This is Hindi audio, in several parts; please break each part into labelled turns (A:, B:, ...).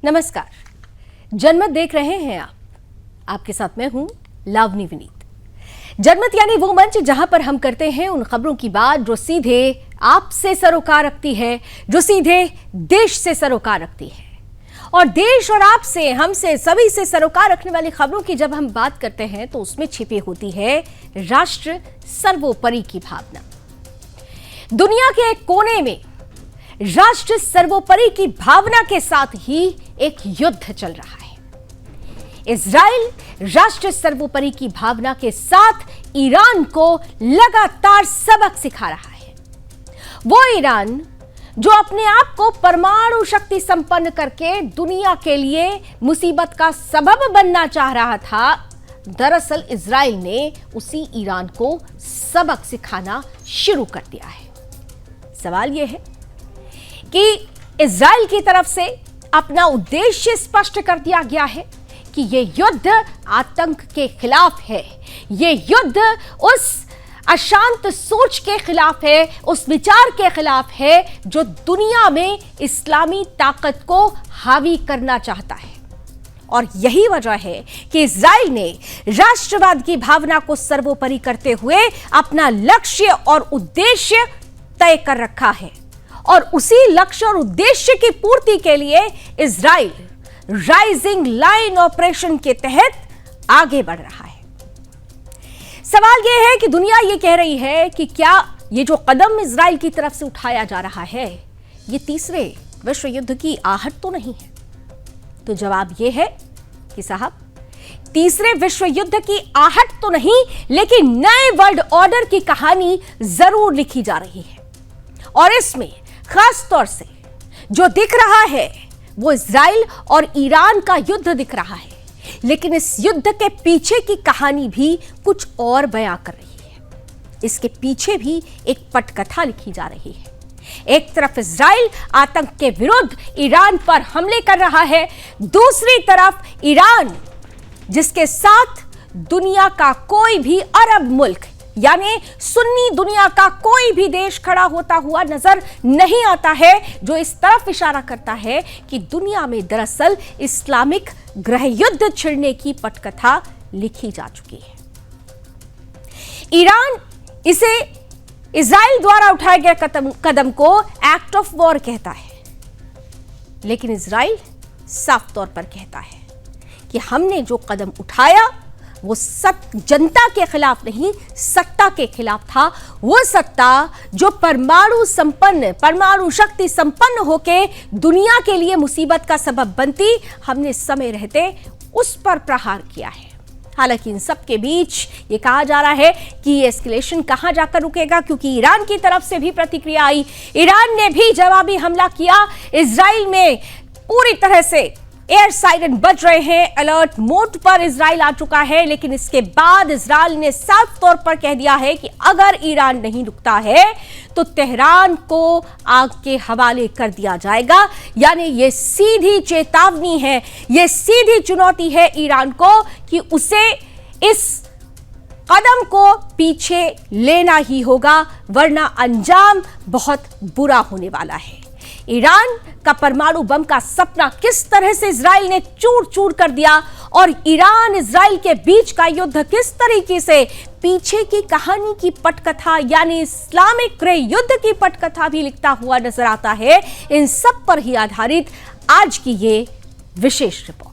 A: नमस्कार, जनमत देख रहे हैं आपके साथ मैं हूं लावनी विनीत। जनमत यानी वो मंच जहां पर हम करते हैं उन खबरों की बात जो सीधे आपसे सरोकार रखती है, जो सीधे देश से सरोकार रखती है। और देश और आपसे, हमसे, सभी से सरोकार रखने वाली खबरों की जब हम बात करते हैं तो उसमें छिपी होती है राष्ट्र सर्वोपरि की भावना। दुनिया के एक कोने में राष्ट्र सर्वोपरि की भावना के साथ ही एक युद्ध चल रहा है। इजराइल राष्ट्र सर्वोपरि की भावना के साथ ईरान को लगातार सबक सिखा रहा है। वो ईरान जो अपने आप को परमाणु शक्ति संपन्न करके दुनिया के लिए मुसीबत का सबब बनना चाह रहा था, दरअसल इजराइल ने उसी ईरान को सबक सिखाना शुरू कर दिया है। सवाल यह है कि इजराइल की तरफ से अपना उद्देश्य स्पष्ट कर दिया गया है कि यह युद्ध आतंक के खिलाफ है, यह युद्ध उस अशांत सोच के खिलाफ है, उस विचार के खिलाफ है जो दुनिया में इस्लामी ताकत को हावी करना चाहता है। और यही वजह है कि इजराइल ने राष्ट्रवाद की भावना को सर्वोपरि करते हुए अपना लक्ष्य और उद्देश्य तय कर रखा है। और उसी लक्ष्य और उद्देश्य की पूर्ति के लिए इजराइल राइजिंग लाइन ऑपरेशन के तहत आगे बढ़ रहा है। सवाल यह है कि दुनिया यह कह रही है कि क्या ये जो कदम इजराइल की तरफ से उठाया जा रहा है ये तीसरे विश्व युद्ध की आहट तो नहीं है? तो जवाब यह है कि साहब, तीसरे विश्व युद्ध की आहट तो नहीं, लेकिन नए वर्ल्ड ऑर्डर की कहानी जरूर लिखी जा रही है। और इसमें खास तौर से जो दिख रहा है वो इजराइल और ईरान का युद्ध दिख रहा है, लेकिन इस युद्ध के पीछे की कहानी भी कुछ और बयां कर रही है। इसके पीछे भी एक पटकथा लिखी जा रही है। एक तरफ इजराइल आतंक के विरुद्ध ईरान पर हमले कर रहा है, दूसरी तरफ ईरान जिसके साथ दुनिया का कोई भी अरब मुल्क यानी सुन्नी दुनिया का कोई भी देश खड़ा होता हुआ नजर नहीं आता है, जो इस तरफ इशारा करता है कि दुनिया में दरअसल इस्लामिक गृह युद्ध छिड़ने की पटकथा लिखी जा चुकी है। ईरान इसे इजराइल द्वारा उठाए गए कदम को एक्ट ऑफ वॉर कहता है, लेकिन इजराइल साफ तौर पर कहता है कि हमने जो कदम उठाया वो जनता के खिलाफ नहीं, सत्ता के खिलाफ था। वो सत्ता जो परमाणु शक्ति संपन्न होके दुनिया के लिए मुसीबत का सबब बनती, हमने समय रहते उस पर प्रहार किया है। हालांकि इन सब के बीच ये कहा जा रहा है कि ये एस्केलेशन कहां जाकर रुकेगा, क्योंकि ईरान की तरफ से भी प्रतिक्रिया आई। ईरान ने भी जवाबी हमला किया। इजराइल में पूरी तरह से एयर साइरन बज रहे हैं, अलर्ट मोड पर इजराइल आ चुका है। लेकिन इसके बाद इजराइल ने साफ तौर पर कह दिया है कि अगर ईरान नहीं रुकता है तो तेहरान को आग के हवाले कर दिया जाएगा। यानी ये सीधी चेतावनी है, ये सीधी चुनौती है ईरान को कि उसे इस कदम को पीछे लेना ही होगा, वरना अंजाम बहुत बुरा होने वाला है। ईरान का परमाणु बम का सपना किस तरह से इजराइल ने चूर चूर कर दिया और ईरान इजराइल के बीच का युद्ध किस तरीके से पीछे की कहानी की पटकथा यानी इस्लामिक गृह युद्ध की पटकथा भी लिखता हुआ नजर आता है, इन सब पर ही आधारित आज की ये विशेष रिपोर्ट।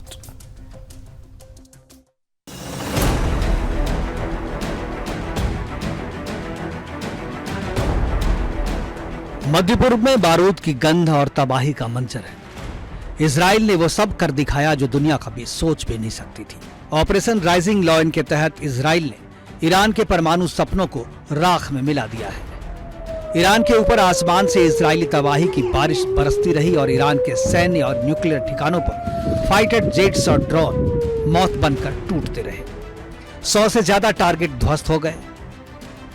B: मध्य पूर्व में बारूद की गंध और तबाही का मंजर है। इजराइल ने वो सब कर दिखाया जो दुनिया कभी सोच भी नहीं सकती थी। ऑपरेशन राइजिंग लायन के तहत इजराइल ने ईरान के परमाणु सपनों को राख में मिला दिया है। ईरान के ऊपर आसमान से इजरायली तबाही की बारिश बरसती रही और ईरान के सैन्य और न्यूक्लियर ठिकानों पर फाइटर जेट्स और ड्रोन मौत बनकर टूटते रहे। 100 से ज्यादा टारगेट ध्वस्त हो गए।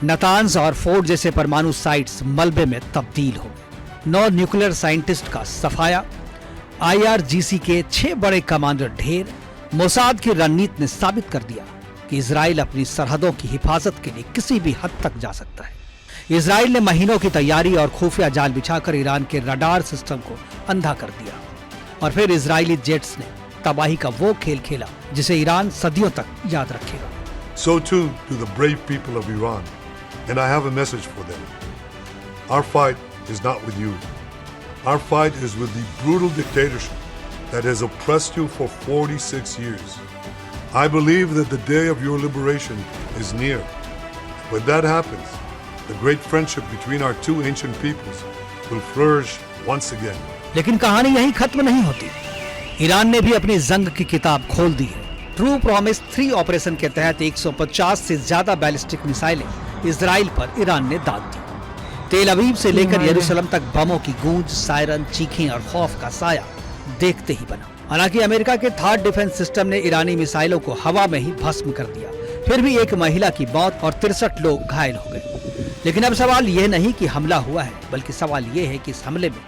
B: नतान्ज और फोर्ड जैसे परमाणु साइट्स मलबे में तब्दील हो गए। 9 न्यूक्लियर साइंटिस्ट का सफाया, IRGC के 6 बड़े कमांडर ढेर। मोसाद की रणनीति ने साबित कर दिया कि इजराइल अपनी सरहदों की हिफाजत के लिए किसी भी हद तक जा सकता है। इजराइल ने महीनों की तैयारी और खुफिया जाल बिछाकर ईरान के रडार सिस्टम को अंधा कर दिया और फिर इजरायली जेट्स ने तबाही का वो खेल खेला जिसे ईरान सदियों तक याद रखेगा।
C: So too do the brave people of Iran, and I have a message for them. Our fight is not with you. Our fight is with the brutal dictatorship that has oppressed you for 46 years. I believe that the day of your liberation is near. When that happens, the great friendship between our two ancient peoples will flourish once again.
B: लेकिन कहानी यहीं खत्म नहीं होती। ईरान ने भी अपनी जंग की किताब खोल दी है। ट्रू प्रॉमिस 3 ऑपरेशन के तहत 150 से ज्यादा बैलिस्टिक मिसाइलें इजराइल पर ईरान ने दाग दी। तेल अवीव से लेकर यरूशलेम तक बमों की गूंज, सायरन, चीखें और खौफ का साया देखते ही बना। हालांकि अमेरिका के थर्ड डिफेंस सिस्टम ने ईरानी मिसाइलों को हवा में ही भस्म कर दिया। फिर भी एक महिला की मौत और 63 लोग घायल हो गए। लेकिन अब सवाल यह नहीं कि हमला हुआ है, बल्कि सवाल यह है कि इस हमले में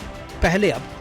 B: पहले अब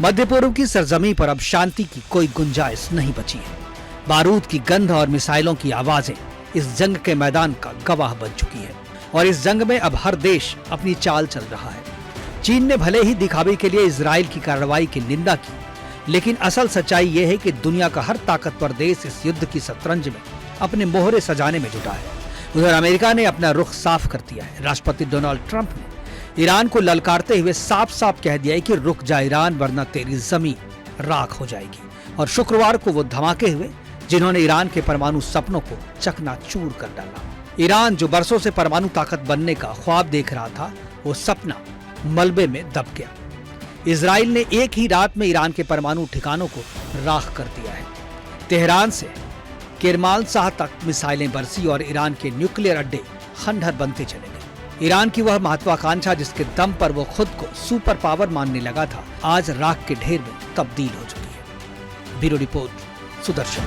B: मध्य पूर्व की सरजमी पर अब शांति की कोई गुंजाइश नहीं बची है। बारूद की गंध और मिसाइलों की आवाजें इस जंग के मैदान का गवाह बन चुकी है और इस जंग में अब हर देश अपनी चाल चल रहा है। चीन ने भले ही दिखावे के लिए इजराइल की कार्रवाई की निंदा की, लेकिन असल सच्चाई यह है कि दुनिया का हर ताकतवर देश इस युद्ध की शतरंज में अपने मोहरे सजाने में जुटा है। उधर अमेरिका ने अपना रुख साफ कर दिया है। राष्ट्रपति डोनाल्ड ट्रंप ने ईरान को ललकारते हुए साफ साफ कह दिया है कि रुक जा ईरान, वरना तेरी जमीन राख हो जाएगी। और शुक्रवार को वो धमाके हुए जिन्होंने ईरान के परमाणु सपनों को चकनाचूर कर डाला। ईरान जो बरसों से परमाणु ताकत बनने का ख्वाब देख रहा था, वो सपना मलबे में दब गया। इजराइल ने एक ही रात में ईरान के परमाणु ठिकानों को राख कर दिया है। तेहरान से किरमान शाह तक मिसाइलें बरसी और ईरान के न्यूक्लियर अड्डे खंडहर बनते चले गए। ईरान की वह महत्वाकांक्षा जिसके दम पर वो खुद को सुपर पावर मानने लगा था, आज राख के ढेर में तब्दील हो चुकी है। Bureau report, Sudarshan.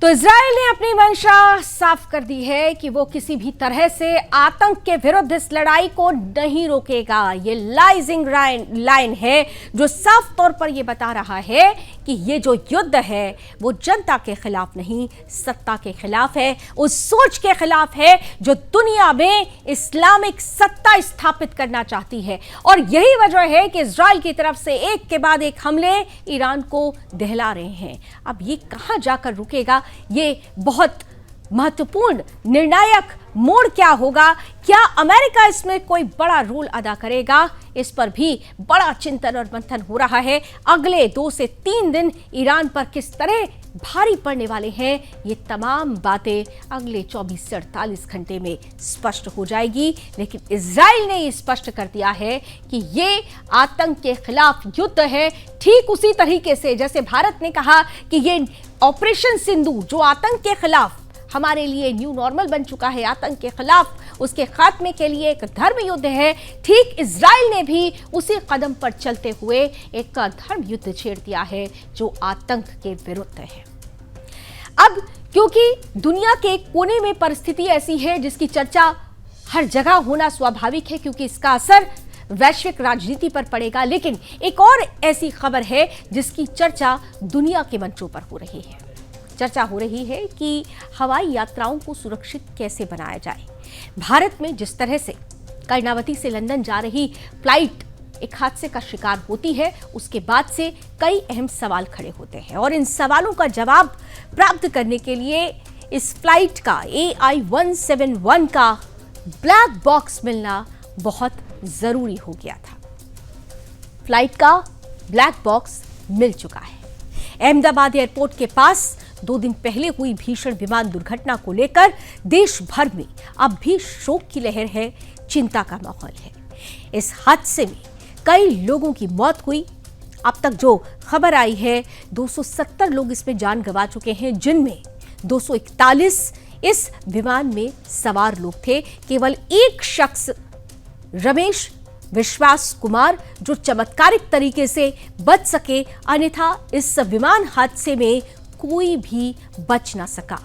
A: तो इजराइल ने अपनी मंशा साफ कर दी है कि वो किसी भी तरह से आतंक के विरुद्ध इस लड़ाई को नहीं रोकेगा। ये लाइजिंग लाइन है जो साफ तौर पर ये बता रहा है कि ये जो युद्ध है वो जनता के खिलाफ नहीं, सत्ता के खिलाफ है, उस सोच के खिलाफ है जो दुनिया में इस्लामिक सत्ता स्थापित करना चाहती है। और यही वजह है कि इजराइल की तरफ से एक के बाद एक हमले ईरान को दहला रहे हैं। अब ये कहां जाकर रुकेगा, ये बहुत महत्वपूर्ण निर्णायक मोड़ क्या होगा, क्या अमेरिका इसमें कोई बड़ा रोल अदा करेगा, इस पर भी बड़ा चिंतन और मंथन हो रहा है। अगले 2 से 3 दिन ईरान पर किस तरह भारी पड़ने वाले हैं, ये तमाम बातें अगले 24 से 48 घंटे में स्पष्ट हो जाएगी। लेकिन इजराइल ने ये स्पष्ट कर दिया है कि ये आतंक के खिलाफ युद्ध है, ठीक उसी तरीके से जैसे भारत ने कहा कि ये ऑपरेशन सिंदूर जो आतंक के खिलाफ हमारे लिए न्यू नॉर्मल बन चुका है, आतंक के खिलाफ उसके खात्मे के लिए एक धर्म युद्ध है, ठीक इजराइल ने भी उसी कदम पर चलते हुए एक धर्म युद्ध छेड़ दिया है जो आतंक के विरुद्ध है। अब क्योंकि दुनिया के एक कोने में परिस्थिति ऐसी है जिसकी चर्चा हर जगह होना स्वाभाविक है, क्योंकि इसका असर वैश्विक राजनीति पर पड़ेगा। लेकिन एक और ऐसी खबर है जिसकी चर्चा दुनिया के मंचों पर हो रही है। चर्चा हो रही है कि हवाई यात्राओं को सुरक्षित कैसे बनाया जाए। भारत में जिस तरह से कर्नावती से लंदन जा रही फ्लाइट एक हादसे का शिकार होती है, उसके बाद से कई अहम सवाल खड़े होते हैं और इन सवालों का जवाब प्राप्त करने के लिए इस फ्लाइट का AI-171 का ब्लैक बॉक्स मिलना बहुत जरूरी हो गया था। फ्लाइट का ब्लैक बॉक्स मिल चुका है। अहमदाबाद एयरपोर्ट के पास 2 दिन पहले हुई भीषण विमान दुर्घटना को लेकर देश भर में अब भी शोक की लहर है, चिंता का माहौल है। इस हादसे में कई लोगों की मौत हुई, अब तक जो खबर आई है 270 लोग इसमें जान गंवा चुके हैं, जिनमें 241 इस विमान में सवार लोग थे। केवल एक शख्स रमेश विश्वास कुमार जो चमत्कारिक तरीके से बच सके, अन्यथा इस विमान हादसे में कोई भी बच ना सका।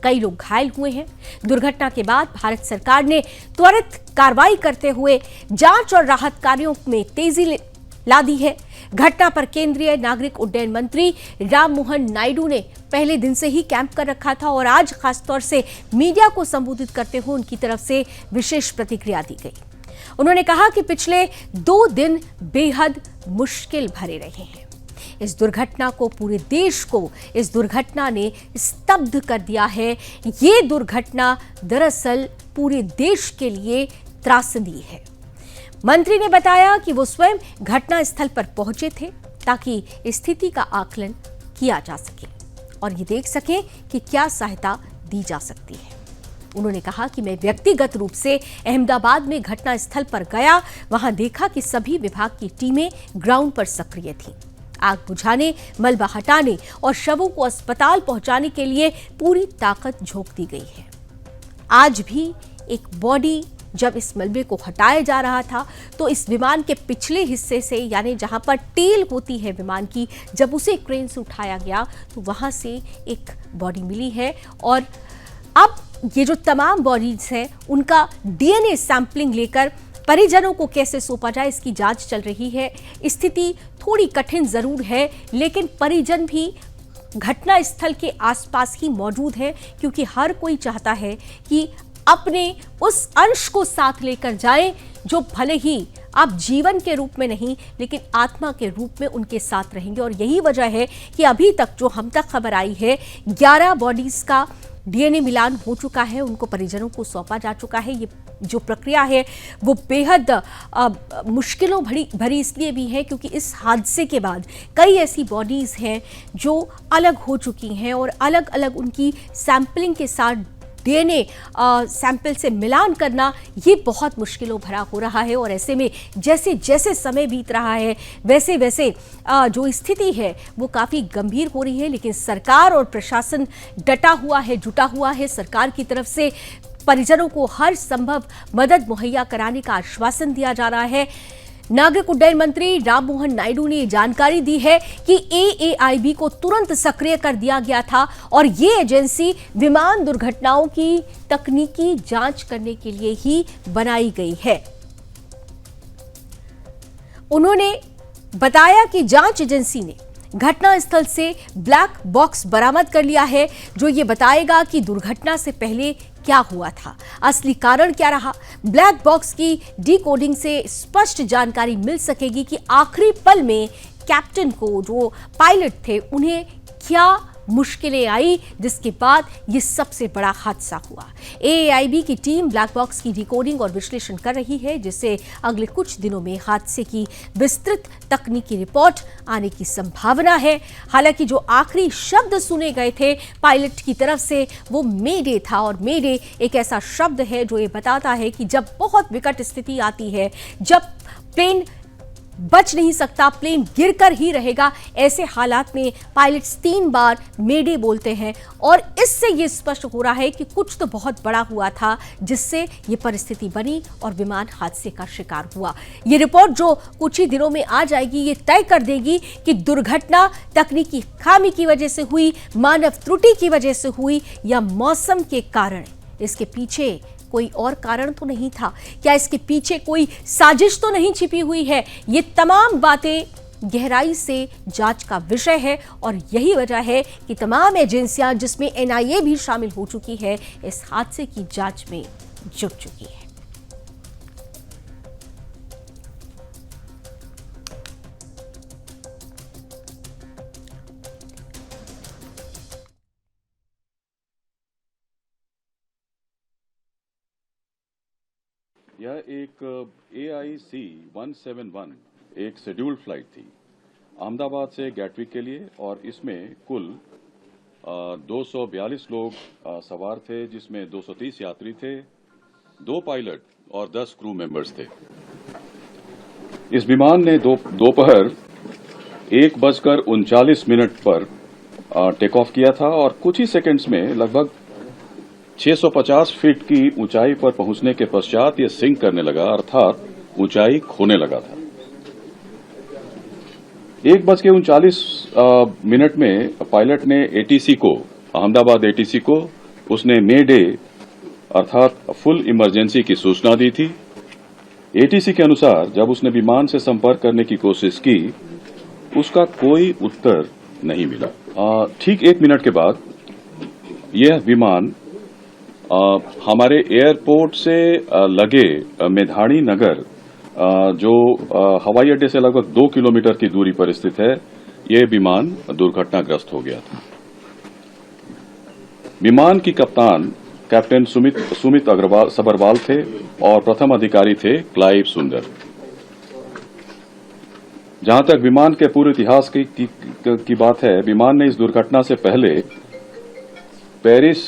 A: कई लोग घायल हुए हैं। दुर्घटना के बाद भारत सरकार ने त्वरित कार्रवाई करते हुए जांच और राहत कार्यों में तेजी ला दी है। घटना पर केंद्रीय नागरिक उड्डयन मंत्री राममोहन नायडू ने पहले दिन से ही कैंप कर रखा था और आज खासतौर से मीडिया को संबोधित करते हुए उनकी तरफ से विशेष प्रतिक्रिया दी गई। उन्होंने कहा कि पिछले 2 दिन बेहद मुश्किल भरे रहे हैं। इस दुर्घटना को, पूरे देश को इस दुर्घटना ने स्तब्ध कर दिया है। ये दुर्घटना दरअसल पूरे देश के लिए त्रासदी है। मंत्री ने बताया कि वो स्वयं घटना स्थल पर पहुंचे थे ताकि स्थिति का आकलन किया जा सके और ये देख सकें कि क्या सहायता दी जा सकती है। उन्होंने कहा कि मैं व्यक्तिगत रूप से अहमदाबाद में घटना स्थल पर गया, वहां देखा कि सभी विभाग की टीमें ग्राउंड पर सक्रिय थीं। आग बुझाने, मलबा हटाने और शवों को अस्पताल पहुंचाने के लिए पूरी ताकत झोंक दी गई है। आज भी एक बॉडी जब इस मलबे को हटाया जा रहा था तो इस विमान के पिछले हिस्से से, यानी जहां पर टेल होती है विमान की, जब उसे क्रेन से उठाया गया तो वहां से एक बॉडी मिली है। और अब ये जो तमाम बॉडीज हैं उनका डीएनए सैंपलिंग लेकर परिजनों को कैसे सौंपा जाए, इसकी जांच चल रही है। स्थिति थोड़ी कठिन जरूर है, लेकिन परिजन भी घटना स्थल के आसपास ही मौजूद है, क्योंकि हर कोई चाहता है कि अपने उस अंश को साथ लेकर जाएं जो भले ही अब जीवन के रूप में नहीं लेकिन आत्मा के रूप में उनके साथ रहेंगे। और यही वजह है कि अभी तक जो हम तक खबर आई है 11 बॉडीज का डीएनए मिलान हो चुका है, उनको परिजनों को सौंपा जा चुका है। ये जो प्रक्रिया है वो बेहद मुश्किलों भरी इसलिए भी है क्योंकि इस हादसे के बाद कई ऐसी बॉडीज हैं जो अलग हो चुकी हैं और अलग अलग उनकी सैंपलिंग के साथ डीएनए सैंपल से मिलान करना ये बहुत मुश्किलों भरा हो रहा है। और ऐसे में जैसे जैसे समय बीत रहा है वैसे वैसे जो स्थिति है वो काफ़ी गंभीर हो रही है, लेकिन सरकार और प्रशासन डटा हुआ है, जुटा हुआ है। सरकार की तरफ से परिजनों को हर संभव मदद मुहैया कराने का आश्वासन दिया जा रहा है। नागरिक उड्डयन मंत्री राममोहन नायडू ने जानकारी दी है कि AAIB को तुरंत सक्रिय कर दिया गया था और ये एजेंसी विमान दुर्घटनाओं की तकनीकी जांच करने के लिए ही बनाई गई है। उन्होंने बताया कि जांच एजेंसी ने घटना स्थल से ब्लैक बॉक्स बरामद कर लिया है जो ये बताएगा कि दुर्घटना से पहले क्या हुआ था, असली कारण क्या रहा। ब्लैक बॉक्स की डिकोडिंग से स्पष्ट जानकारी मिल सकेगी कि आखिरी पल में कैप्टन को, जो पायलट थे, उन्हें क्या मुश्किलें आई जिसके बाद ये सबसे बड़ा हादसा हुआ। AAIB की टीम ब्लैक बॉक्स की डिकोडिंग और विश्लेषण कर रही है जिससे अगले कुछ दिनों में हादसे की विस्तृत तकनीकी रिपोर्ट आने की संभावना है। हालांकि जो आखिरी शब्द सुने गए थे पायलट की तरफ से वो मेडे था और मेडे एक ऐसा शब्द है जो ये बताता है कि जब बहुत विकट स्थिति आती है, जब प्लेन बच नहीं सकता, प्लेन गिरकर ही रहेगा, ऐसे हालात में पायलट्स 3 बार मेडे बोलते हैं और इससे ये स्पष्ट हो रहा है कि कुछ तो बहुत बड़ा हुआ था जिससे ये परिस्थिति बनी और विमान हादसे का शिकार हुआ। ये रिपोर्ट जो कुछ ही दिनों में आ जाएगी ये तय कर देगी कि दुर्घटना तकनीकी खामी की वजह से हुई, मानव त्रुटि की वजह से हुई या मौसम के कारण। इसके पीछे कोई और कारण तो नहीं था, क्या इसके पीछे कोई साजिश तो नहीं छिपी हुई है? ये तमाम बातें गहराई से जांच का विषय है और यही वजह है कि तमाम एजेंसियां जिसमें NIA भी शामिल हो चुकी है इस हादसे की जांच में जुट चुकी है।
D: यह एक AIC 171 एक शेड्यूल्ड फ्लाइट थी अहमदाबाद से गैटविक के लिए और इसमें कुल 242 लोग सवार थे जिसमें 230 यात्री थे, 2 पायलट और 10 क्रू मेंबर्स थे। इस विमान ने दोपहर 1:39 पर टेक ऑफ किया था और कुछ ही सेकंड्स में लगभग 650 फीट की ऊंचाई पर पहुंचने के पश्चात ये सिंक करने लगा, अर्थात ऊंचाई खोने लगा था। 1:39 में पायलट ने एटीसी को, अहमदाबाद एटीसी को, उसने मे डे अर्थात फुल इमरजेंसी की सूचना दी थी। एटीसी के अनुसार जब उसने विमान से संपर्क करने की कोशिश की, उसका कोई उत्तर नहीं मिला। ठीक 1 मिनट के बाद यह विमान हमारे एयरपोर्ट से लगे मेधाणी नगर, जो हवाई अड्डे से लगभग 2 किलोमीटर की दूरी पर स्थित है, यह विमान दुर्घटनाग्रस्त हो गया था। विमान की कप्तान कैप्टन सुमित सबरवाल थे और प्रथम अधिकारी थे क्लाइव सुंदर। जहां तक विमान के पूरे इतिहास की बात है, विमान ने इस दुर्घटना से पहले पेरिस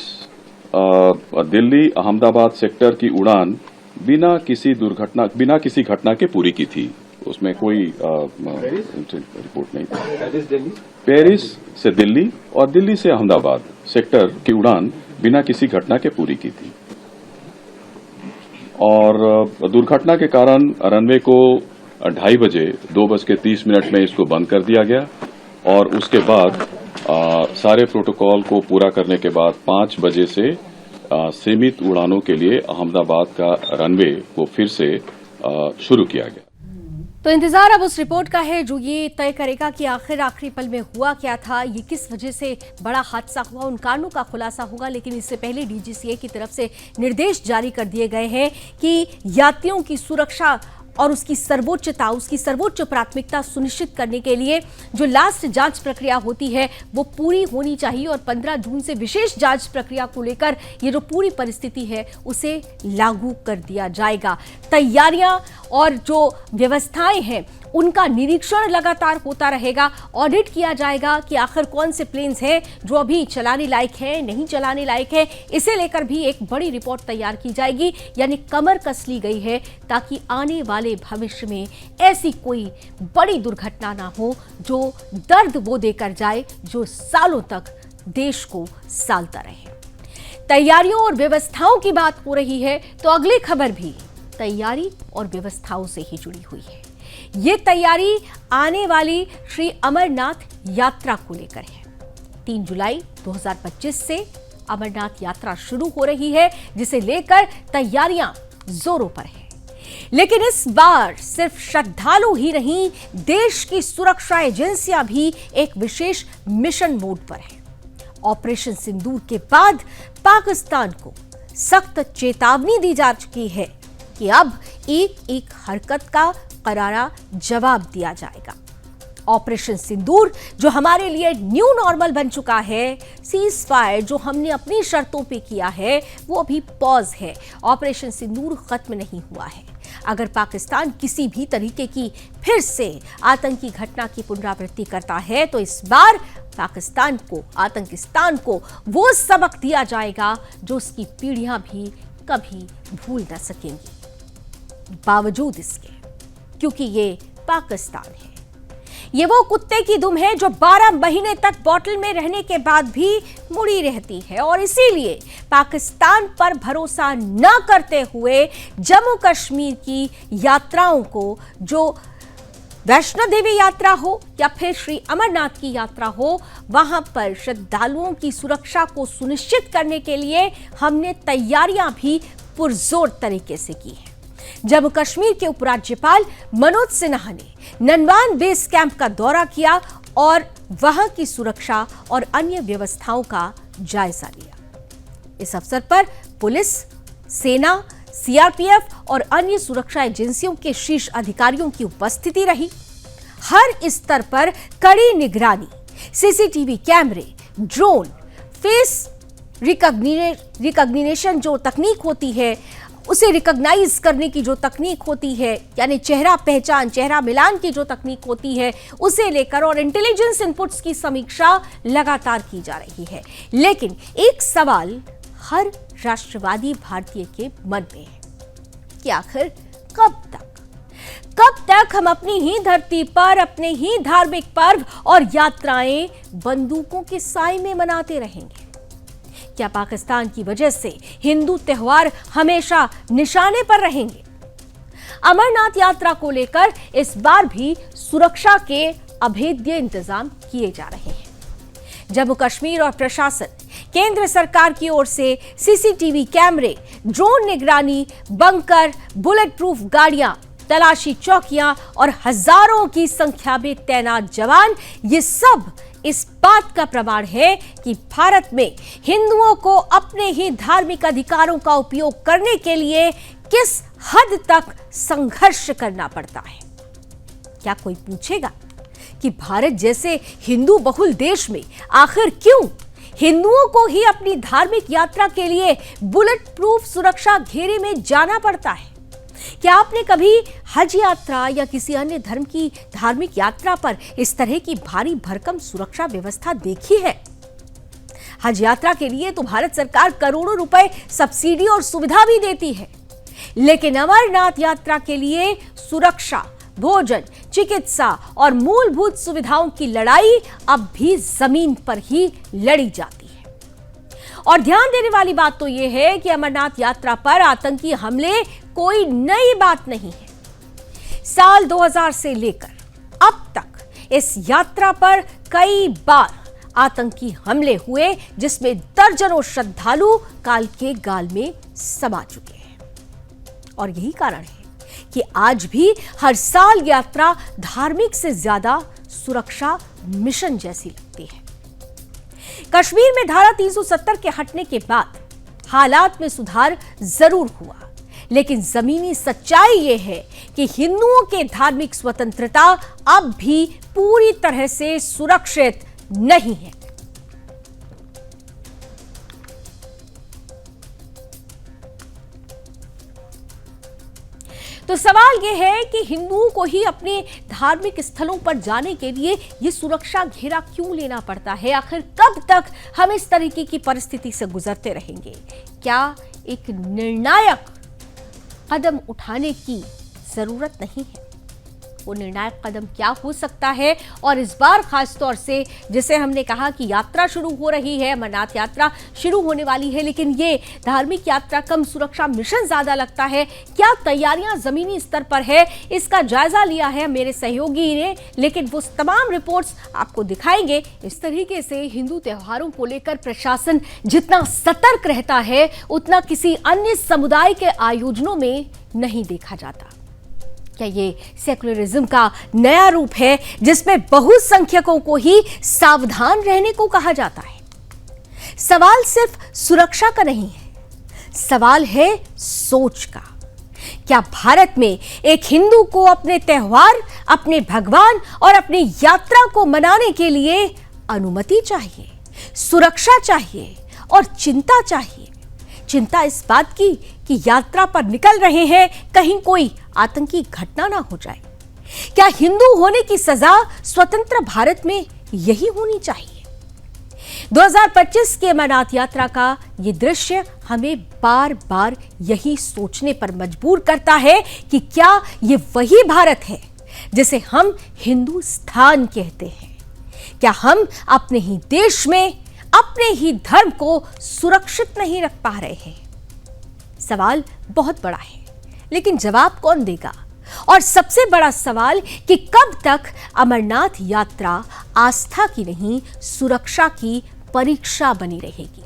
D: दिल्ली अहमदाबाद सेक्टर की उड़ान बिना किसी घटना के पूरी की थी। उसमें कोई रिपोर्ट नहीं थी। पेरिस से दिल्ली और दिल्ली से अहमदाबाद सेक्टर की उड़ान बिना किसी घटना के पूरी की थी और दुर्घटना के कारण रनवे को 2:30 बजे 2:30 में इसको बंद कर दिया गया और उसके बाद सारे प्रोटोकॉल को पूरा करने के बाद 5 बजे से सीमित उड़ानों के लिए अहमदाबाद का रनवे को फिर से शुरू किया गया।
A: तो इंतजार अब उस रिपोर्ट का है जो ये तय करेगा कि आखिरी पल में हुआ क्या था, ये किस वजह से बड़ा हादसा हुआ, उन कारणों का खुलासा होगा। लेकिन इससे पहले डीजीसीए की तरफ से निर्देश जारी कर दिए गए हैं कि यात्रियों की सुरक्षा और उसकी सर्वोच्च प्राथमिकता सुनिश्चित करने के लिए जो लास्ट जांच प्रक्रिया होती है वो पूरी होनी चाहिए और 15 जून से विशेष जांच प्रक्रिया को लेकर ये जो पूरी परिस्थिति है उसे लागू कर दिया जाएगा। तैयारियां और जो व्यवस्थाएं हैं उनका निरीक्षण लगातार होता रहेगा, ऑडिट किया जाएगा कि आखिर कौन से प्लेन्स हैं जो अभी चलाने लायक है, नहीं चलाने लायक है। इसे लेकर भी एक बड़ी रिपोर्ट तैयार की जाएगी, यानी कमर कस ली गई है ताकि आने वाले भविष्य में ऐसी कोई बड़ी दुर्घटना ना हो जो दर्द वो देकर जाए जो सालों तक देश को सालता रहे। तैयारियों और व्यवस्थाओं की बात हो रही है तो अगली खबर भी तैयारी और व्यवस्थाओं से ही जुड़ी हुई है। ये तैयारी आने वाली श्री अमरनाथ यात्रा को लेकर है। 3 जुलाई 2025 से अमरनाथ यात्रा शुरू हो रही है, जिसे लेकर तैयारियां जोरों पर है। लेकिन इस बार सिर्फ श्रद्धालु ही नहीं, देश की सुरक्षा एजेंसियां भी एक विशेष मिशन मोड पर है। ऑपरेशन सिंदूर के बाद पाकिस्तान को सख्त चेतावनी दी जा चुकी है कि अब एक हरकत का करारा जवाब दिया जाएगा। ऑपरेशन सिंदूर जो हमारे लिए न्यू नॉर्मल बन चुका है, सीज फायर जो हमने अपनी शर्तों पे किया है वो अभी पॉज है। ऑपरेशन सिंदूर खत्म नहीं हुआ है। अगर पाकिस्तान किसी भी तरीके की फिर से आतंकी घटना की पुनरावृत्ति करता है तो इस बार पाकिस्तान को, आतंकिस्तान को वो सबक दिया जाएगा जो उसकी पीढ़ियां भी कभी भूल न सकेंगी। बावजूद इसके, क्योंकि ये पाकिस्तान है, ये वो कुत्ते की दुम है जो 12 महीने तक बॉटल में रहने के बाद भी मुड़ी रहती है और इसीलिए पाकिस्तान पर भरोसा न करते हुए जम्मू कश्मीर की यात्राओं को, जो वैष्णो देवी यात्रा हो या फिर श्री अमरनाथ की यात्रा हो, वहां पर श्रद्धालुओं की सुरक्षा को सुनिश्चित करने के लिए हमने तैयारियां भी पुरजोर तरीके से की है। जम्मू कश्मीर के उपराज्यपाल मनोज सिन्हा ने ननवान बेस कैंप का दौरा किया और वहां की सुरक्षा और अन्य व्यवस्थाओं का जायजा लिया। इस अवसर पर पुलिस, सेना, सीआरपीएफ और अन्य सुरक्षा एजेंसियों के शीर्ष अधिकारियों की उपस्थिति रही। हर स्तर पर कड़ी निगरानी, सीसीटीवी कैमरे, ड्रोन, फेस रिकॉग्निशन जो तकनीक होती है, उसे रिकॉग्नाइज करने की जो तकनीक होती है, यानी चेहरा पहचान, चेहरा मिलान की जो तकनीक होती है, उसे लेकर और इंटेलिजेंस इनपुट्स की समीक्षा लगातार की जा रही है। लेकिन एक सवाल हर राष्ट्रवादी भारतीय के मन में है कि आखिर कब तक कब तक हम अपनी ही धरती पर अपने ही धार्मिक पर्व और यात्राएं बंदूकों के साए में मनाते रहेंगे? क्या पाकिस्तान की वजह से हिंदू त्योहार हमेशा निशाने पर रहेंगे? अमरनाथ यात्रा को लेकर इस बार भी सुरक्षा के अभेद्य इंतजाम किए जा रहे हैं। जम्मू कश्मीर और प्रशासन, केंद्र सरकार की ओर से सीसीटीवी कैमरे, ड्रोन निगरानी, बंकर, बुलेट प्रूफ गाड़ियां, तलाशी चौकियां और हजारों की संख्या में तैनात जवान, ये सब इस बात का प्रमाण है कि भारत में हिंदुओं को अपने ही धार्मिक अधिकारों का उपयोग करने के लिए किस हद तक संघर्ष करना पड़ता है। क्या कोई पूछेगा कि भारत जैसे हिंदू बहुल देश में आखिर क्यों हिंदुओं को ही अपनी धार्मिक यात्रा के लिए बुलेट प्रूफ सुरक्षा घेरे में जाना पड़ता है? क्या आपने कभी हज यात्रा या किसी अन्य धर्म की धार्मिक यात्रा पर इस तरह की भारी भरकम सुरक्षा व्यवस्था देखी है? हज यात्रा के लिए तो भारत सरकार करोड़ों रुपए सब्सिडी और सुविधा भी देती है, लेकिन अमरनाथ यात्रा के लिए सुरक्षा, भोजन, चिकित्सा और मूलभूत सुविधाओं की लड़ाई अब भी जमीन पर ही लड़ी जाती है। और ध्यान देने वाली बात तो यह है कि अमरनाथ यात्रा पर आतंकी हमले कोई नई बात नहीं है। साल 2000 से लेकर अब तक इस यात्रा पर कई बार आतंकी हमले हुए, जिसमें दर्जनों श्रद्धालु काल के गाल में समा चुके हैं। और यही कारण है कि आज भी हर साल यात्रा धार्मिक से ज्यादा सुरक्षा मिशन जैसी लगती है। कश्मीर में धारा 370 के हटने के बाद हालात में सुधार जरूर हुआ, लेकिन जमीनी सच्चाई यह है कि हिंदुओं के धार्मिक स्वतंत्रता अब भी पूरी तरह से सुरक्षित नहीं है। तो सवाल यह है कि हिंदुओं को ही अपने धार्मिक स्थलों पर जाने के लिए यह सुरक्षा घेरा क्यों लेना पड़ता है? आखिर कब तक हम इस तरीके की परिस्थिति से गुजरते रहेंगे? क्या एक निर्णायक कदम उठाने की जरूरत नहीं है? वो निर्णायक कदम क्या हो सकता है? और इस बार खासतौर से जिसे हमने कहा कि यात्रा शुरू हो रही है, अमरनाथ यात्रा शुरू होने वाली है, लेकिन ये धार्मिक यात्रा कम सुरक्षा मिशन ज्यादा लगता है। क्या तैयारियां जमीनी स्तर पर है? इसका जायजा लिया है मेरे सहयोगी ने, लेकिन वो तमाम रिपोर्ट्स आपको दिखाएंगे। इस तरीके से हिंदू त्योहारों को लेकर प्रशासन जितना सतर्क रहता है, उतना किसी अन्य समुदाय के आयोजनों में नहीं देखा जाता। क्या ये सेकुलरिज्म का नया रूप है, जिसमें बहुसंख्यकों को ही सावधान रहने को कहा जाता है? सवाल सिर्फ सुरक्षा का नहीं है, सवाल है सोच का। क्या भारत में एक हिंदू को अपने त्योहार, अपने भगवान और अपनी यात्रा को मनाने के लिए अनुमति चाहिए, सुरक्षा चाहिए और चिंता चाहिए? चिंता इस बात की कि यात्रा पर निकल रहे हैं, कहीं कोई आतंकी घटना ना हो जाए। क्या हिंदू होने की सजा स्वतंत्र भारत में यही होनी चाहिए? 2025 के अमरनाथ यात्रा का ये दृश्य हमें बार बार यही सोचने पर मजबूर करता है कि क्या ये वही भारत है जिसे हम हिंदुस्तान कहते हैं? क्या हम अपने ही देश में अपने ही धर्म को सुरक्षित नहीं रख पा रहे हैं? सवाल बहुत बड़ा है, लेकिन जवाब कौन देगा? और सबसे बड़ा सवाल कि कब तक अमरनाथ यात्रा आस्था की नहीं, सुरक्षा की परीक्षा बनी रहेगी?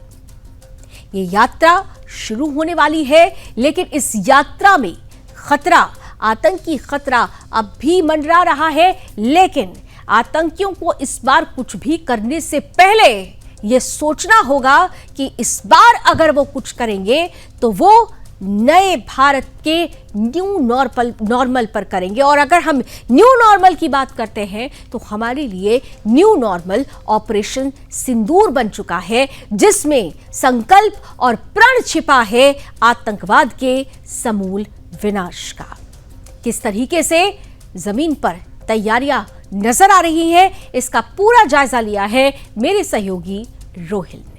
A: ये यात्रा शुरू होने वाली है, लेकिन इस यात्रा में खतरा, आतंकी खतरा अब भी मंडरा रहा है। लेकिन आतंकियों को इस बार कुछ भी करने से पहले यह सोचना होगा कि इस बार अगर वो कुछ करेंगे तो वो नए भारत के न्यू नॉर्मल पर करेंगे। और अगर हम न्यू नॉर्मल की बात करते हैं तो हमारे लिए न्यू नॉर्मल ऑपरेशन सिंदूर बन चुका है, जिसमें संकल्प और प्रण छिपा है आतंकवाद के समूल विनाश का। किस तरीके से जमीन पर तैयारियां नजर आ रही है, इसका पूरा जायजा लिया है मेरे सहयोगी रोहिल ने।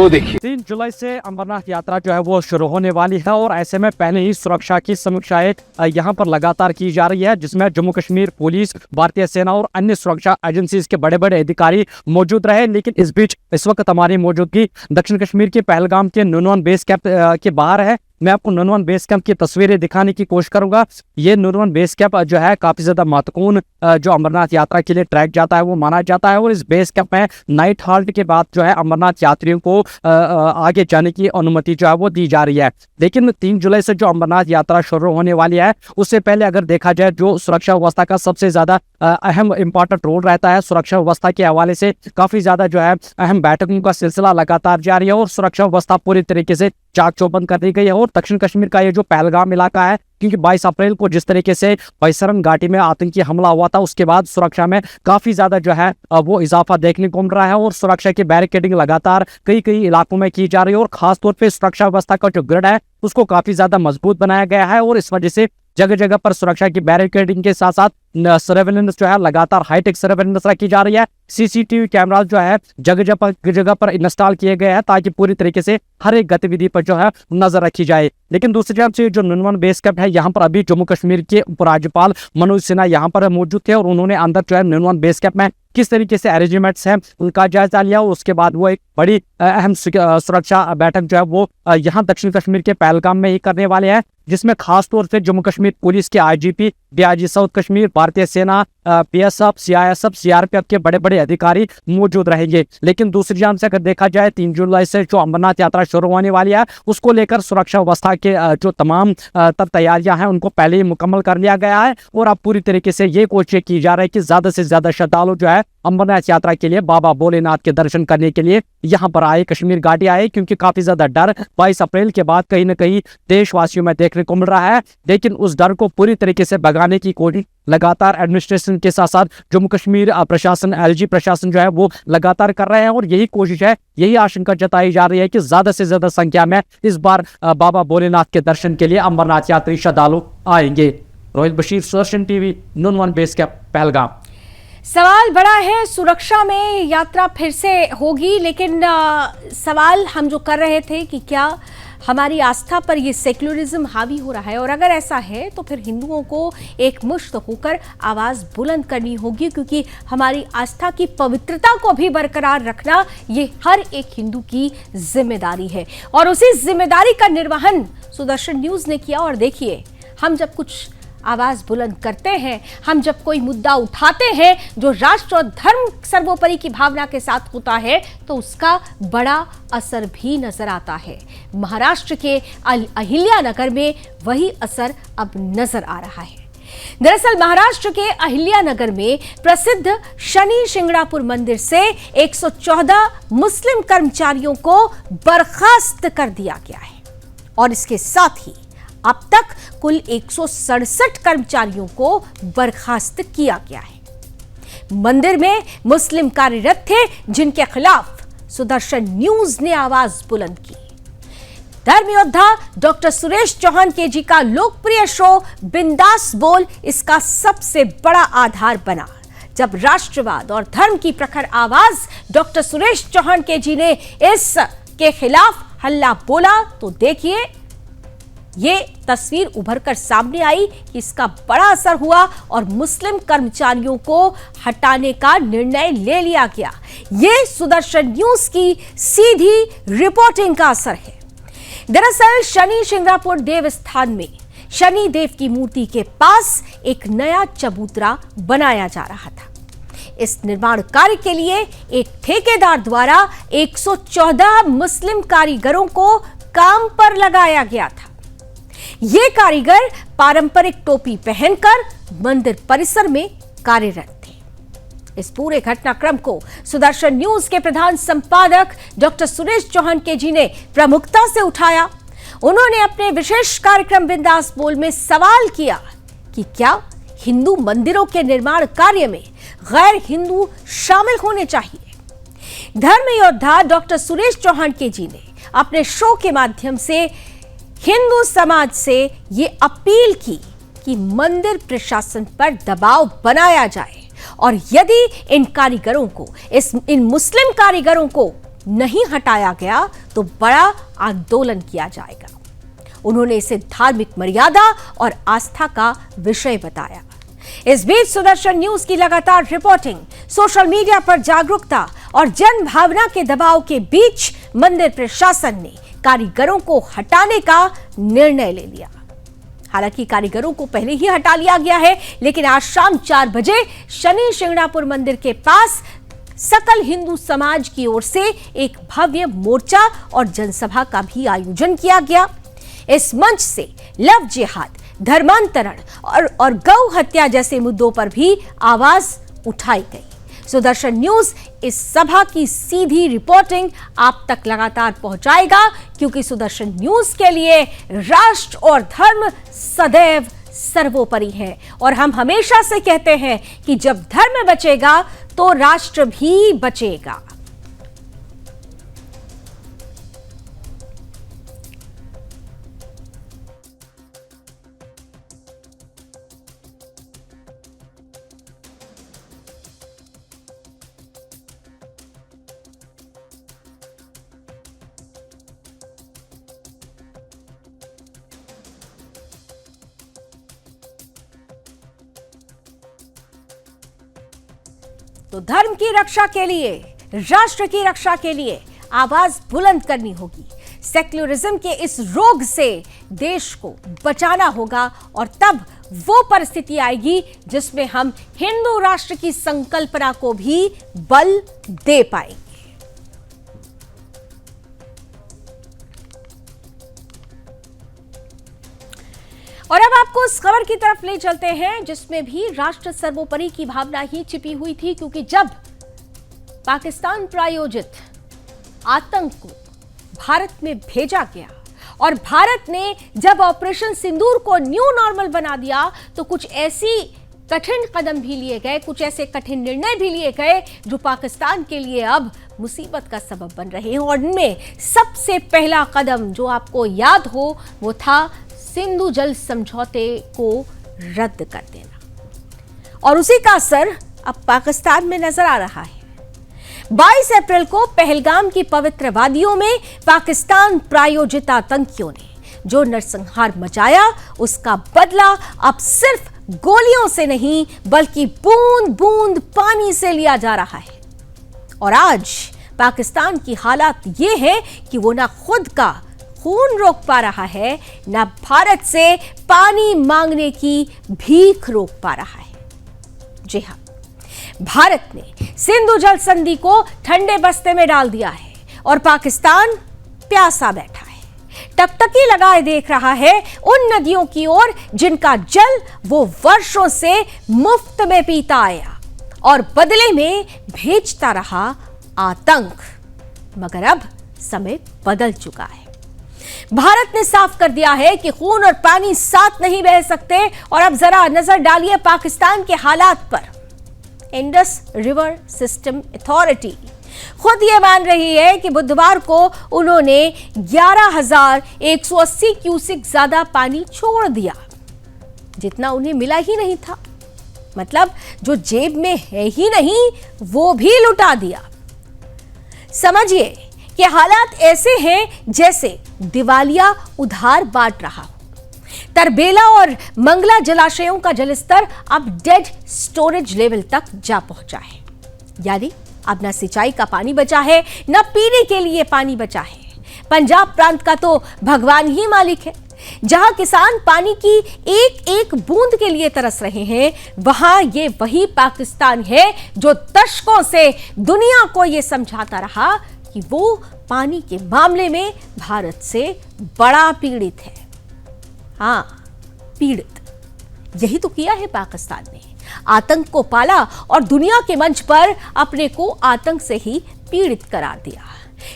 E: वो देखिए।
F: 3 जुलाई से अमरनाथ यात्रा जो है वो शुरू होने वाली है और ऐसे में पहले ही सुरक्षा की समीक्षाएं यहाँ पर लगातार की जा रही है, जिसमें जम्मू कश्मीर पुलिस, भारतीय सेना और अन्य सुरक्षा एजेंसीज के बड़े बड़े अधिकारी मौजूद रहे। लेकिन इस बीच इस वक्त हमारी मौजूदगी दक्षिण कश्मीर के पहलगाम के नुनवान बेस कैंप के बाहर है। मैं आपको नुनवान बेस कैंप की तस्वीरें दिखाने की कोशिश करूंगा। ये नुनवान बेस कैंप जो है काफी ज्यादा महत्वपूर्ण जो अमरनाथ यात्रा के लिए ट्रैक जाता है वो माना जाता है और इस बेस कैंप में नाइट हाल्ट के बाद जो है अमरनाथ यात्रियों को आगे जाने की अनुमति जो है वो दी जा रही है। लेकिन 3 जुलाई से जो अमरनाथ यात्रा शुरू होने वाली है उससे पहले अगर देखा जाए जो सुरक्षा व्यवस्था का सबसे ज्यादा अहम इंपॉर्टेंट रोल रहता है, सुरक्षा व्यवस्था के हवाले से काफी ज्यादा जो है अहम बैठकों का सिलसिला लगातार जारी है और सुरक्षा व्यवस्था पूरी तरीके से चाक चौबंद कर दी गई है। और दक्षिण कश्मीर का ये जो पहलगाम इलाका है, क्योंकि 22 अप्रैल को जिस तरीके से बैसरन घाटी में आतंकी हमला हुआ था उसके बाद सुरक्षा में काफी ज्यादा जो है वो इजाफा देखने को मिल रहा है और सुरक्षा की बैरिकेडिंग लगातार कई इलाकों में की जा रही है और खासतौर पर सुरक्षा व्यवस्था का जो ग्रिड है उसको काफी ज्यादा मजबूत बनाया गया है और इस वजह से जगह जगह पर सुरक्षा की बैरिकेडिंग के साथ साथ सर्वेलेंस जो है लगातार हाईटेक सर्वेलेंस रखी जा रही है। सीसीटीवी कैमरा जो है जगह पर इंस्टॉल किए गए हैं ताकि पूरी तरीके से हर एक गतिविधि पर जो है नजर रखी जाए। लेकिन दूसरी तरफ से जो नुनवान बेस कैंप है यहाँ पर अभी जम्मू कश्मीर के उपराज्यपाल मनोज सिन्हा यहाँ पर मौजूद थे और उन्होंने अंदर जो है नुनवान बेस कैंप में किस तरीके से अरेंजमेंट्स हैं उनका जायजा लिया और उसके बाद वो एक बड़ी अहम सुरक्षा बैठक जो है वो यहाँ दक्षिण कश्मीर के पहलगाम में ही करने वाले हैं, जिसमें खास तौर से जम्मू कश्मीर पुलिस के आईजीपी, डीआईजी साउथ कश्मीर, भारतीय सेना, बीएसएफ, सीआईएसएफ, सीआरपीएफ के बड़े बड़े अधिकारी मौजूद रहेंगे। लेकिन दूसरी जानब से अगर देखा जाए 3 जुलाई से जो अमरनाथ यात्रा शुरू होने वाली है उसको लेकर सुरक्षा व्यवस्था के जो तमाम तैयारियां हैं उनको पहले ही मुकम्मल कर लिया गया है और अब पूरी तरीके से ये कोशिश की जा रही है कि ज्यादा से ज्यादा श्रद्धालु जो है अमरनाथ यात्रा के लिए, बाबा भोलेनाथ के दर्शन करने के लिए यहाँ पर आए, कश्मीर घाटी आए, क्योंकि काफी ज्यादा डर 22 अप्रैल के बाद कहीं न कहीं देशवासियों में देखने को मिल रहा है। लेकिन उस डर को पूरी तरीके से भगाने की कोशिश लगातार एडमिनिस्ट्रेशन के साथ साथ जम्मू कश्मीर प्रशासन, एलजी प्रशासन जो है वो लगातार कर रहे हैं और यही कोशिश है, यही आशंका जताई जा रही है कि ज्यादा से ज्यादा संख्या में इस बार बाबा भोलेनाथ के दर्शन के लिए अमरनाथ यात्री श्रद्धालु आएंगे। Rohit Bashir, Sudarshan TV, Nunwan base camp, Pahalgam.
A: सवाल बड़ा है, सुरक्षा में यात्रा फिर से होगी, लेकिन सवाल हम जो कर रहे थे कि क्या हमारी आस्था पर ये सेक्युलरिज्म हावी हो रहा है, और अगर ऐसा है तो फिर हिंदुओं को एक मुश्त होकर आवाज बुलंद करनी होगी, क्योंकि हमारी आस्था की पवित्रता को भी बरकरार रखना ये हर एक हिंदू की जिम्मेदारी है और उसी जिम्मेदारी का निर्वहन सुदर्शन न्यूज ने किया। और देखिए, हम जब कुछ आवाज बुलंद करते हैं, हम जब कोई मुद्दा उठाते हैं जो राष्ट्र और धर्म सर्वोपरि की भावना के साथ होता है, तो उसका बड़ा असर भी नजर आता है। महाराष्ट्र के अहिल्यानगर में वही असर अब नजर आ रहा है। दरअसल महाराष्ट्र के अहिल्यानगर में प्रसिद्ध शनि शिंगणापुर मंदिर से 114 मुस्लिम कर्मचारियों को बर्खास्त कर दिया गया है और इसके साथ ही अब तक कुल 167 कर्मचारियों को बर्खास्त किया गया है। मंदिर में मुस्लिम कार्यरत थे जिनके खिलाफ सुदर्शन न्यूज ने आवाज बुलंद की। धर्म योद्धा डॉक्टर सुरेश चौहान के जी का लोकप्रिय शो बिंदास बोल इसका सबसे बड़ा आधार बना। जब राष्ट्रवाद और धर्म की प्रखर आवाज डॉक्टर सुरेश चौहान के जी ने इस के खिलाफ हल्ला बोला, तो देखिए ये तस्वीर उभर कर सामने आई कि इसका बड़ा असर हुआ और मुस्लिम कर्मचारियों को हटाने का निर्णय ले लिया गया। ये सुदर्शन न्यूज की सीधी रिपोर्टिंग का असर है। दरअसल शनि शिंगणापुर देवस्थान में शनि देव की मूर्ति के पास एक नया चबूतरा बनाया जा रहा था। इस निर्माण कार्य के लिए एक ठेकेदार द्वारा 114 मुस्लिम कारीगरों को काम पर लगाया गया था। ये कारीगर पारंपरिक टोपी पहनकर मंदिर परिसर में कार्यरत थे। इस पूरे घटनाक्रम को सुदर्शन न्यूज के प्रधान संपादक डॉक्टर सुरेश चौहान के जी ने प्रमुखता से उठाया। उन्होंने अपने विशेष कार्यक्रम बिंदास बोल में सवाल किया कि क्या हिंदू मंदिरों के निर्माण कार्य में गैर हिंदू शामिल होने चाहिए। धर्म योद्धा डॉक्टर सुरेश चौहान के जी ने अपने शो के माध्यम से हिंदू समाज से ये अपील की कि मंदिर प्रशासन पर दबाव बनाया जाए और यदि इन कारीगरों को इन मुस्लिम कारीगरों को नहीं हटाया गया तो बड़ा आंदोलन किया जाएगा। उन्होंने इसे धार्मिक मर्यादा और आस्था का विषय बताया। इस बीच सुदर्शन न्यूज की लगातार रिपोर्टिंग, सोशल मीडिया पर जागरूकता और जन भावना के दबाव के बीच मंदिर प्रशासन ने कारीगरों को हटाने का निर्णय ले लिया। हालांकि कारीगरों को पहले ही हटा लिया गया है, लेकिन आज शाम 4 बजे शनि शिंगणापुर मंदिर के पास सकल हिंदू समाज की ओर से एक भव्य मोर्चा और जनसभा का भी आयोजन किया गया। इस मंच से लव जिहाद, धर्मांतरण और गौ हत्या जैसे मुद्दों पर भी आवाज उठाई गई। सुदर्शन न्यूज इस सभा की सीधी रिपोर्टिंग आप तक लगातार पहुंचाएगा, क्योंकि सुदर्शन न्यूज के लिए राष्ट्र और धर्म सदैव सर्वोपरि है। और हम हमेशा से कहते हैं कि जब धर्म बचेगा तो राष्ट्र भी बचेगा। तो धर्म की रक्षा के लिए, राष्ट्र की रक्षा के लिए आवाज बुलंद करनी होगी। सेक्युलरिज्म के इस रोग से देश को बचाना होगा और तब वो परिस्थिति आएगी जिसमें हम हिंदू राष्ट्र की संकल्पना को भी बल दे पाएंगे। और अब आपको उस खबर की तरफ ले चलते हैं जिसमें भी राष्ट्र सर्वोपरि की भावना ही छिपी हुई थी, क्योंकि जब पाकिस्तान प्रायोजित आतंक को भारत में भेजा गया और भारत ने जब ऑपरेशन सिंदूर को न्यू नॉर्मल बना दिया, तो कुछ ऐसी कठिन कदम भी लिए गए, कुछ ऐसे कठिन निर्णय भी लिए गए जो पाकिस्तान के लिए अब मुसीबत का सबब बन रहे हैं। और इनमें सबसे पहला कदम जो आपको याद हो वो था सिंधु जल समझौते को रद्द कर देना, और उसी का असर अब पाकिस्तान में नजर आ रहा है। 22 अप्रैल को पहलगाम की पवित्र वादियों में पाकिस्तान प्रायोजित आतंकियों ने जो नरसंहार मचाया, उसका बदला अब सिर्फ गोलियों से नहीं बल्कि बूंद बूंद पानी से लिया जा रहा है। और आज पाकिस्तान की हालात ये है कि वो ना खुद का खून रोक पा रहा है, ना भारत से पानी मांगने की भीख रोक पा रहा है। जी हां, भारत ने सिंधु जल संधि को ठंडे बस्ते में डाल दिया है और पाकिस्तान प्यासा बैठा है, टकटकी लगाए देख रहा है उन नदियों की ओर जिनका जल वो वर्षों से मुफ्त में पीता आया और बदले में भेजता रहा आतंक। मगर अब समय बदल चुका है। भारत ने साफ कर दिया है कि खून और पानी साथ नहीं बह सकते। और अब जरा नजर डालिए पाकिस्तान के हालात पर। इंडस रिवर सिस्टम अथॉरिटी खुद ये मान रही है कि बुधवार को उन्होंने 11,180 क्यूसेक ज्यादा पानी छोड़ दिया, जितना उन्हें मिला ही नहीं था। मतलब जो जेब में है ही नहीं वो भी लुटा दिया। समझिए कि हालात ऐसे हैं जैसे दिवालिया उधार बांट रहा हो। तरबेला और मंगला जलाशयों का जलस्तर अब डेड स्टोरेज लेवल तक जा पहुंचा है। यानी अब न सिंचाई का पानी बचा है, न पीने के लिए पानी बचा है। पंजाब प्रांत का तो भगवान ही मालिक है। जहां किसान पानी की एक एक बूंद के लिए तरस रहे हैं, वहां ये वही पाकिस्तान है जो दशकों से दुनिया को ये समझाता रहा कि वो पानी के मामले में भारत से बड़ा पीड़ित है। हाँ, पीड़ित। यही तो किया है पाकिस्तान ने। आतंक को पाला और दुनिया के मंच पर अपने को आतंक से ही पीड़ित करार दिया।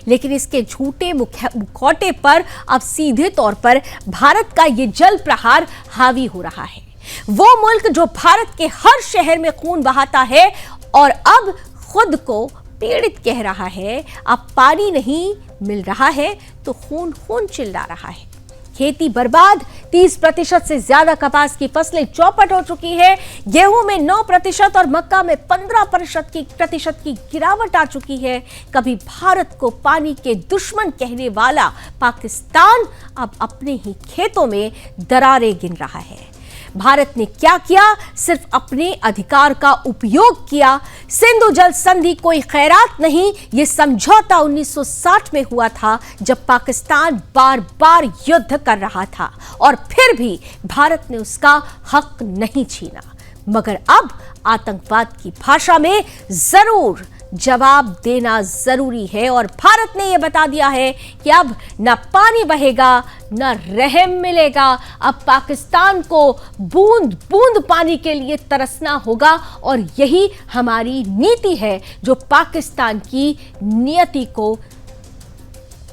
A: लेकिन इसके झूठे मुखौटे पर अब सीधे तौर पर भारत का ये जल प्रहार हावी हो रहा है। वो मुल्क जो भारत के हर शहर में खून बहाता है और अब खुद को पीड़ित कह रहा है। अब पानी नहीं मिल रहा है तो खून खून चिल्ला रहा है। खेती बर्बाद, 30% से ज्यादा कपास की फसलें चौपट हो चुकी है, गेहूं में 9% और मक्का में 15% की गिरावट आ चुकी है। कभी भारत को पानी के दुश्मन कहने वाला पाकिस्तान अब अपने ही खेतों में दरारें गिन रहा है। भारत ने क्या किया? सिर्फ अपने अधिकार का उपयोग किया। सिंधु जल संधि कोई खैरात नहीं, यह समझौता 1960 में हुआ था, जब पाकिस्तान बार बार युद्ध कर रहा था और फिर भी भारत ने उसका हक नहीं छीना। मगर अब आतंकवाद की भाषा में जरूर जवाब देना जरूरी है और भारत ने यह बता दिया है कि अब न पानी बहेगा न रहम मिलेगा। अब पाकिस्तान को बूंद बूंद पानी के लिए तरसना होगा और यही हमारी नीति है जो पाकिस्तान की नियति को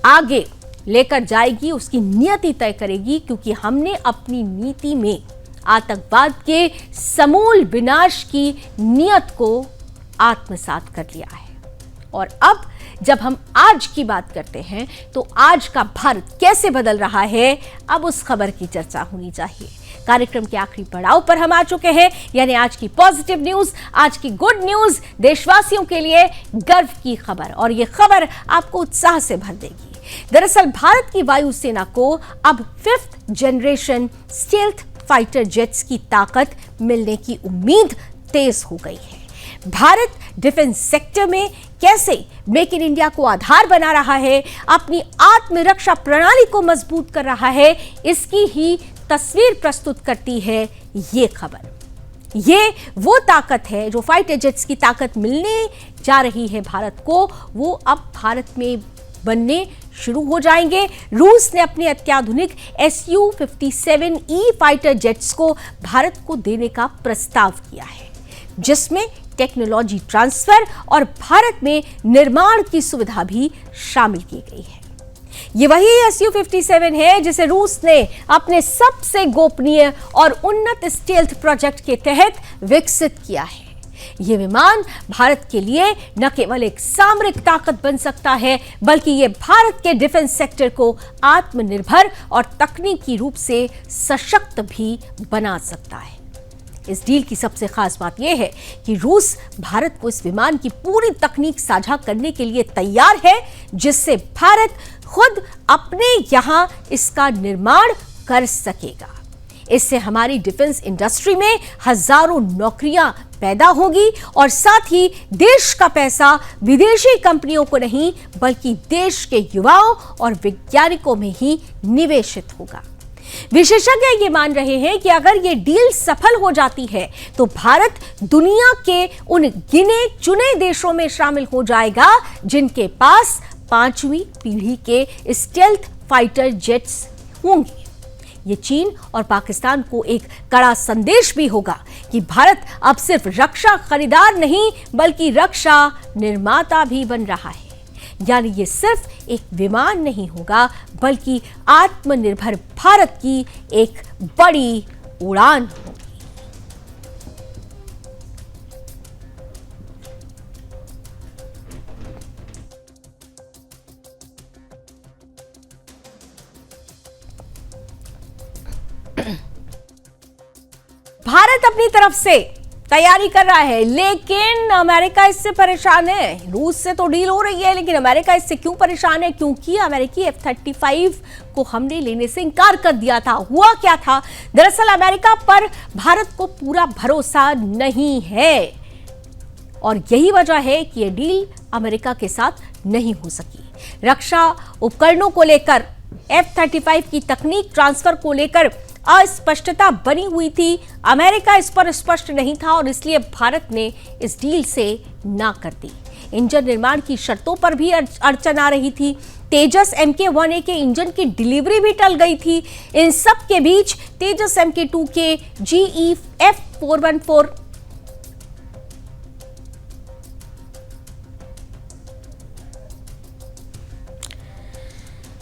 A: आगे लेकर जाएगी, उसकी नियति तय करेगी, क्योंकि हमने अपनी नीति में आतंकवाद के समूल विनाश की नियत को आत्मसात कर लिया है। और अब जब हम आज की बात करते हैं तो आज का भारत कैसे बदल रहा है, अब उस खबर की चर्चा होनी चाहिए। कार्यक्रम के आखिरी पड़ाव पर हम आ चुके हैं, यानी आज की पॉजिटिव न्यूज, आज की गुड न्यूज, देशवासियों के लिए गर्व की खबर, और यह खबर आपको उत्साह से भर देगी। दरअसल भारत की वायुसेना को अब 5th generation stealth fighter jets की ताकत मिलने की उम्मीद तेज हो गई है। भारत डिफेंस सेक्टर में कैसे मेक इन इंडिया को आधार बना रहा है, अपनी आत्मरक्षा प्रणाली को मजबूत कर रहा है, इसकी ही तस्वीर प्रस्तुत करती है ये खबर। ये वो ताकत है जो फाइटर जेट्स की ताकत मिलने जा रही है भारत को, वो अब भारत में बनने शुरू हो जाएंगे। रूस ने अपने अत्याधुनिक Su-57E फाइटर जेट्स को भारत को देने का प्रस्ताव किया है, जिसमें टेक्नोलॉजी ट्रांसफर और भारत में निर्माण की सुविधा भी शामिल की गई है। ये वही Su-57 है जिसे रूस ने अपने सबसे गोपनीय और उन्नत स्टेल्थ प्रोजेक्ट के तहत विकसित किया है। यह विमान भारत के लिए न केवल एक सामरिक ताकत बन सकता है, बल्कि यह भारत के डिफेंस सेक्टर को आत्मनिर्भर और तकनीकी रूप से सशक्त भी बना सकता है। इस डील की सबसे खास बात यह है कि रूस भारत को इस विमान की पूरी तकनीक साझा करने के लिए तैयार है, जिससे भारत खुद अपने यहां इसका निर्माण कर सकेगा। इससे हमारी डिफेंस इंडस्ट्री में हजारों नौकरियां पैदा होगी और साथ ही देश का पैसा विदेशी कंपनियों को नहीं, बल्कि देश के युवाओं और वैज्ञानिकों में ही निवेशित होगा। विशेषज्ञ ये मान रहे हैं कि अगर ये डील सफल हो जाती है तो भारत दुनिया के उन गिने चुने देशों में शामिल हो जाएगा जिनके पास 5वीं पीढ़ी के स्टेल्थ फाइटर जेट्स होंगे। ये चीन और पाकिस्तान को एक कड़ा संदेश भी होगा कि भारत अब सिर्फ रक्षा खरीदार नहीं, बल्कि रक्षा निर्माता भी बन रहा है। यानी ये सिर्फ एक विमान नहीं होगा, बल्कि आत्मनिर्भर भारत की एक बड़ी उड़ान होगी। भारत अपनी तरफ से तैयारी कर रहा है, लेकिन अमेरिका इससे परेशान है। रूस से तो डील हो रही है, लेकिन अमेरिका इससे क्यों परेशान है? क्योंकि अमेरिकी F-35 को हमने लेने से इनकार कर दिया था। हुआ क्या था? दरअसल अमेरिका पर भारत को पूरा भरोसा नहीं है और यही वजह है कि यह डील अमेरिका के साथ नहीं हो सकी। रक्षा उपकरणों को लेकर, F-35 की तकनीक ट्रांसफर को लेकर अस्पष्टता बनी हुई थी। अमेरिका इस पर स्पष्ट नहीं था और इसलिए भारत ने इस डील से ना कर दी। इंजन निर्माण की शर्तों पर भी अड़चन आ रही थी। तेजस Mk-1A के इंजन की डिलीवरी भी टल गई थी। इन सब के बीच तेजस Mk-2 के GE F414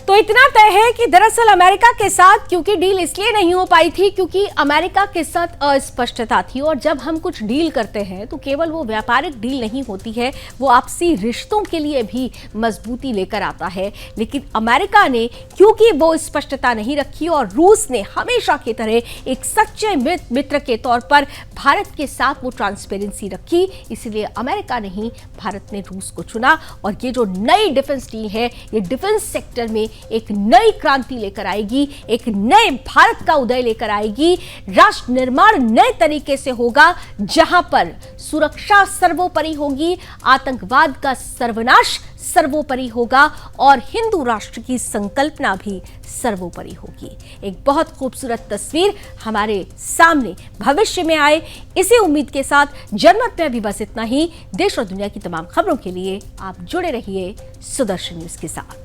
A: तो इतना तय है कि दरअसल अमेरिका के साथ क्योंकि डील इसलिए नहीं हो पाई थी क्योंकि अमेरिका के साथ अस्पष्टता थी। और जब हम कुछ डील करते हैं तो केवल वो व्यापारिक डील नहीं होती है, वो आपसी रिश्तों के लिए भी मजबूती लेकर आता है। लेकिन अमेरिका ने क्योंकि वो स्पष्टता नहीं रखी और रूस ने हमेशा की तरह एक सच्चे मित्र के तौर पर भारत के साथ वो ट्रांसपेरेंसी रखी, इसलिए अमेरिका नहीं भारत ने रूस को चुना। और ये जो नई डिफेंस डील है, ये डिफेंस सेक्टर में एक नई क्रांति लेकर आएगी, एक नए भारत का उदय लेकर आएगी। राष्ट्र निर्माण नए तरीके से होगा, जहां पर सुरक्षा सर्वोपरि होगी, आतंकवाद का सर्वनाश सर्वोपरि होगा और हिंदू राष्ट्र की संकल्पना भी सर्वोपरि होगी। एक बहुत खूबसूरत तस्वीर हमारे सामने भविष्य में आए, इसी उम्मीद के साथ जनमत में अभी बस इतना ही। देश और दुनिया की तमाम खबरों के लिए आप जुड़े रहिए सुदर्शन न्यूज के साथ।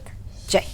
A: जय हिंद।